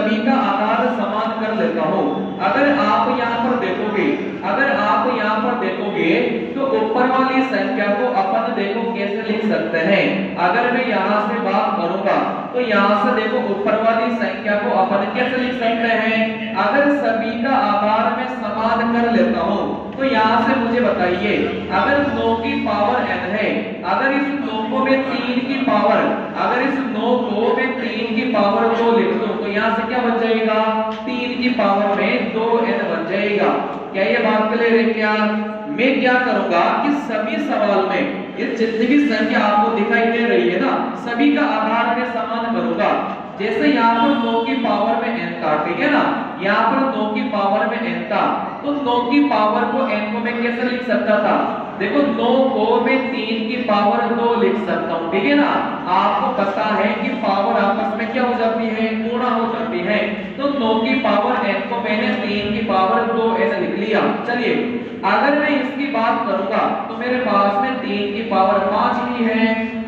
सभी का आधार समान कर लेता हूं। अगर आप यहाँ पर देखोगे तो ऊपर वाली संख्या को अपन देखो कैसे लिख सकते हैं। अगर मैं यहाँ से बात करूंगा तो यहाँ से देखो ऊपर वाली संख्या को अपन कैसे लिख सकते हैं। अगर सभी का आधार में समान कर लेता हूं तो यहाँ से मुझे बताइए, अगर 9 की पावर n है, अगर इस 9 को मैं 3 की पावर, अगर इस 9 को मैं 3 की पावर 2 लिख दूं तो यहाँ से क्या बन जाएगा, 3 की पावर में 2n बन जाएगा। क्या ये बात क्लियर है? क्या मैं क्या करूंगा कि सभी सवाल में ये जितनी भी संख्या आपको दिखाई दे रही है ना, सभी का आधार में समान करूंगा। जैसे यहाँ पर 9 की पावर में n था, ठीक है ना, यहाँ पर 9 की पावर में n था, तो 9 की पावर को n को मैं कैसे लिख सकता था, देखो 9 को मैं 3 की पावर 2 लिख सकता हूँ, ठीक है ना। आपको पता है कि पावर आपस में क्या हो जाती है, गुणा हो जाती है। तो 9 की पावर n को मैंने 3 की पावर 2 ऐसे लिख लिया। चलिए अगर मैं इसकी बात करूंगा तो मेरे पास में 3 की पावर 5 ही है।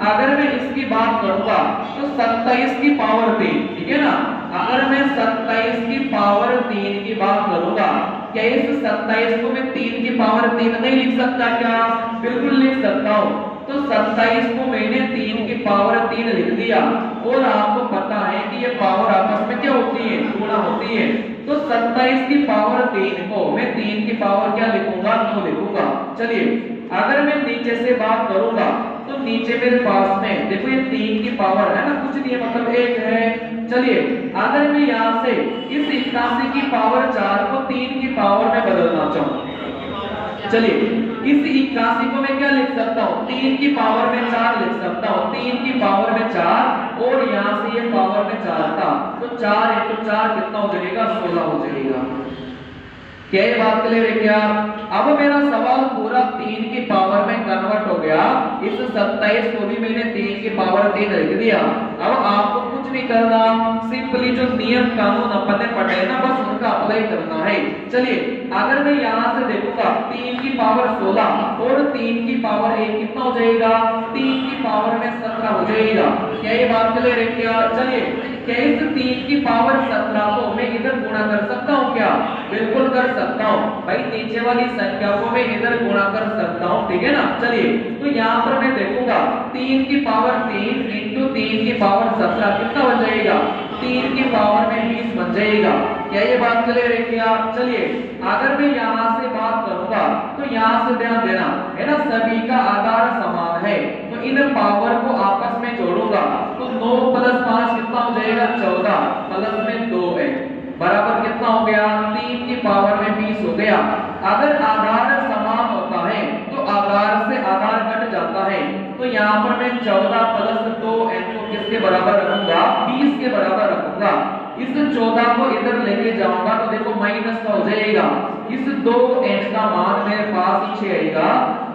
अगर मैं इसकी बात करूंगा तो 27 की पावर 3, ठीक है ना। अगर मैं 27 की पावर 3 की बात करूंगा, क्या इस 27 को मैं 3 की पावर 3 नहीं लिख सकता? क्या बिल्कुल लिख सकता हूं। तो 27 को मैंने 3 की पावर 3 लिख दिया, और आपको पता है कि ये पावर आपस में क्या होती है, गुणा होती है। तो 27 की पावर 3 को मैं 3 की पावर क्या लिखूंगा, 2 लिखूंगा। चलिए अगर मैं नीचे से बात करूंगा तो नीचे मेरे पास में देखो ये 3 की पावर है ना, कुछ नहीं है, मतलब 1 है। चलिए अगर मैं यहाँ से इस 81 की पावर 4 को 3 की पावर में बदलना चाहूँ, चलिए इस 81 को मैं क्या लिख सकता हूँ, 3 की पावर में 4 लिख सकता हूँ, 3 की पावर में 4, और यहाँ से ये पावर में 4 था, तो 4 into 4 कितना हो जाएगा, 16 हो जाएगा। क्या ये बात क्लियर है? क्या अब मेरा सवाल पूरा 3 की पावर में कन्वर्ट हो गया। इस 27 को भी मैंने 3 की पावर 3 लिख दिया। अब आपको कुछ नहीं करना, सिंपली जो नियम कानून अपन ने पढ़े ना, बस उनका अप्लाई करना है। चलिए अगर मैं यहाँ से देखूंगा 3 की पावर 16 और 3 की पावर 1 कितना हो जाएगा, 3 की पावर में 17 हो जाएगा। क्या ये बात क्लियर है? क्या चलिए क्या इस 3 की पावर 17 को मैं इधर गुणा कर सकता हूँ? क्या बिल्कुल कर सकता हूँ भाई, नीचे वाली संख्या को मैं इधर गुणा कर सकता हूँ, ठीक है ना। चलिए तो यहाँ पर मैं देखूंगा 3 की पावर 3 इंटू 3 की पावर 17 कितना बन जाएगा, 3 की पावर में 20 बन जाएगा। क्या ये बात क्लियर है? क्या चलिए अगर मैं यहाँ से बात करूंगा तो यहाँ से ध्यान देना है ना, सभी का आधार समान है, तो इन पावर को आपस में जोड़ूंगा तो 9 प्लस 5 कितना हो जाएगा, 14 प्लस में 2 है बराबर कितना हो गया, 3 की पावर में 20 हो गया। अगर आधार समान होता है तो आधार से आधार कट जाता है, तो यहाँ पर मैं 14 प्लस 2 n को किसके बराबर रखूंगा, 20 के बराबर रखूंगा। इस 14 को इधर लेके जाऊंगा तो देखो माइनस का हो जाएगा। इस 2 n का मान मेरे पास 6 आएगा,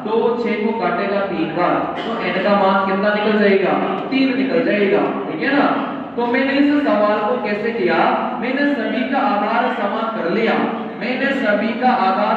2 6 को काटेगा 3 बार, तो n का मान कितना निकल जाएगा, 3 निकल जाएगा, ठीक है ना। तो मैंने इस सवाल को कैसे किया, मैंने सभी का आधार समान कर लिया, मैंने सभी का आधार